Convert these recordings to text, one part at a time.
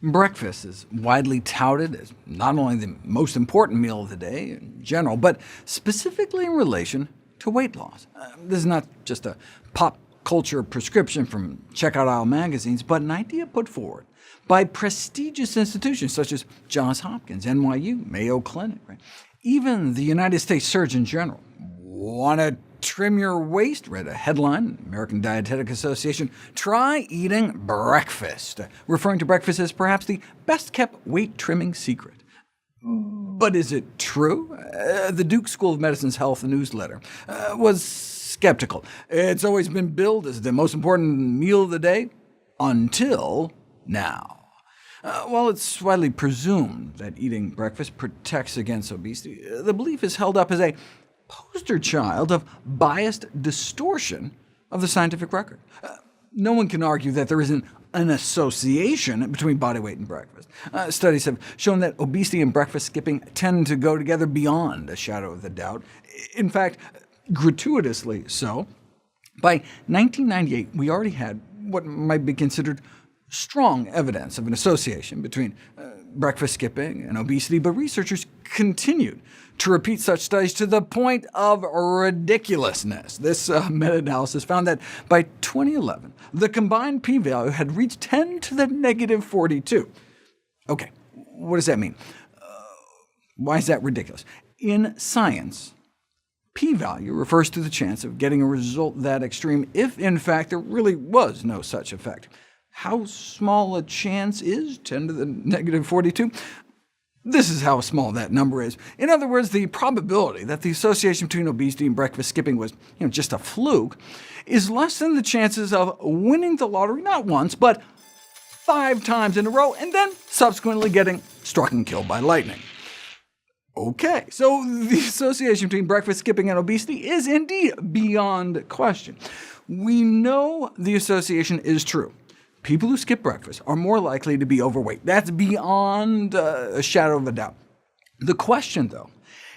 Breakfast is widely touted as not only the most important meal of the day in general, but specifically in relation to weight loss. This is not just a pop culture prescription from checkout aisle magazines, but an idea put forward by prestigious institutions such as Johns Hopkins, NYU, Mayo Clinic. Right? Even the United States Surgeon General. Want to trim your waist? Read a headline, American Dietetic Association, try eating breakfast, referring to breakfast as perhaps the best-kept weight-trimming secret. But is it true? The Duke School of Medicine's health newsletter was skeptical. It's always been billed as the most important meal of the day, until now. While it's widely presumed that eating breakfast protects against obesity, the belief is held up as a poster child of biased distortion of the scientific record. No one can argue that there isn't an association between body weight and breakfast. Studies have shown that obesity and breakfast skipping tend to go together beyond a shadow of a doubt. In fact, gratuitously so. By 1998, we already had what might be considered strong evidence of an association between breakfast skipping and obesity, but researchers continued to repeat such studies to the point of ridiculousness. This meta-analysis found that by 2011, the combined p-value had reached 10 to the negative 42. OK, what does that mean? Why is that ridiculous? In science, p-value refers to the chance of getting a result that extreme if, in fact, there really was no such effect. How small a chance is 10 to the negative 42? This is how small that number is. In other words, the probability that the association between obesity and breakfast skipping was just a fluke is less than the chances of winning the lottery not once, but 5 times in a row, and then subsequently getting struck and killed by lightning. OK, so the association between breakfast skipping and obesity is indeed beyond question. We know the association is true. People who skip breakfast are more likely to be overweight. That's beyond a shadow of a doubt. The question, though,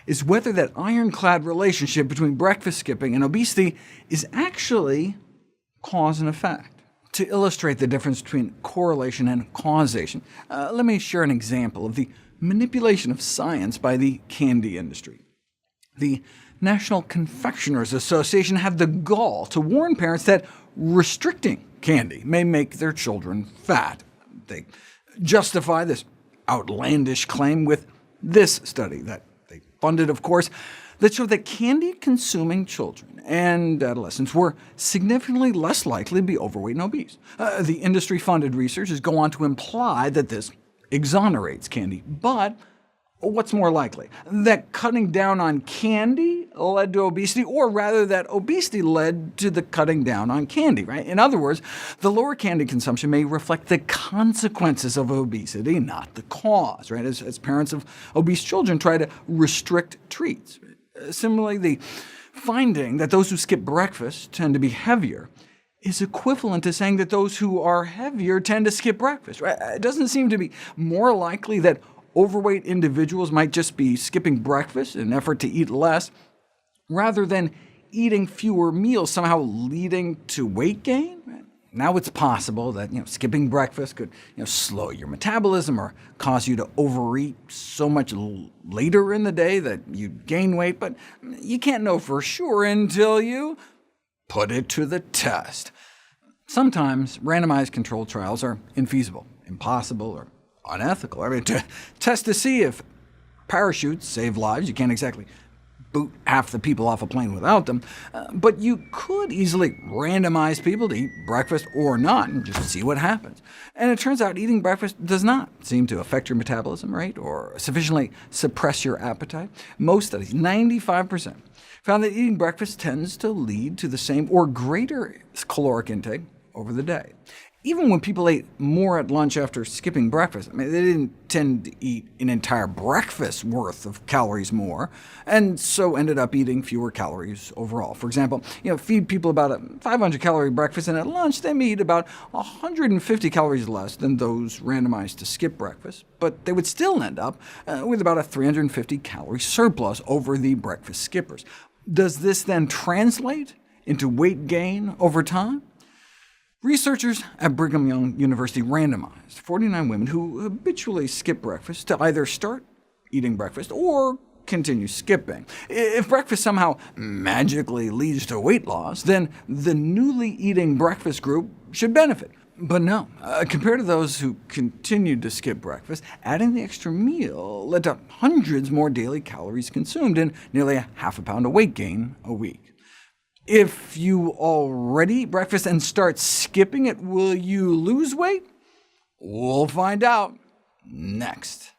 is whether that ironclad relationship between breakfast skipping and obesity is actually cause and effect. To illustrate the difference between correlation and causation, let me share an example of the manipulation of science by the candy industry. The National Confectioners Association had the gall to warn parents that restricting candy may make their children fat. They justify this outlandish claim with this study that they funded, of course, that showed that candy-consuming children and adolescents were significantly less likely to be overweight and obese. The industry-funded researchers go on to imply that this exonerates candy, but what's more likely? That cutting down on candy led to obesity, or rather that obesity led to the cutting down on candy, right? In other words, the lower candy consumption may reflect the consequences of obesity, not the cause, right? As parents of obese children try to restrict treats. Similarly, the finding that those who skip breakfast tend to be heavier is equivalent to saying that those who are heavier tend to skip breakfast, right? It doesn't seem to be more likely that overweight individuals might just be skipping breakfast in an effort to eat less, rather than eating fewer meals somehow leading to weight gain. Now it's possible that skipping breakfast could slow your metabolism or cause you to overeat so much later in the day that you gain weight, but you can't know for sure until you put it to the test. Sometimes randomized controlled trials are infeasible, impossible, or unethical. I mean, to test to see if parachutes save lives, you can't exactly boot half the people off a plane without them, but you could easily randomize people to eat breakfast or not, and just see what happens. And it turns out eating breakfast does not seem to affect your metabolism rate or sufficiently suppress your appetite. Most studies, 95%, found that eating breakfast tends to lead to the same or greater caloric intake over the day. Even when people ate more at lunch after skipping breakfast, they didn't tend to eat an entire breakfast worth of calories more, and so ended up eating fewer calories overall. For example, feed people about a 500-calorie breakfast, and at lunch they may eat about 150 calories less than those randomized to skip breakfast, but they would still end up with about a 350-calorie surplus over the breakfast skippers. Does this then translate into weight gain over time? Researchers at Brigham Young University randomized 49 women who habitually skip breakfast to either start eating breakfast or continue skipping. If breakfast somehow magically leads to weight loss, then the newly eating breakfast group should benefit. But no, compared to those who continued to skip breakfast, adding the extra meal led to hundreds more daily calories consumed and nearly half a pound of weight gain a week. If you already eat breakfast and start skipping it, will you lose weight? We'll find out next.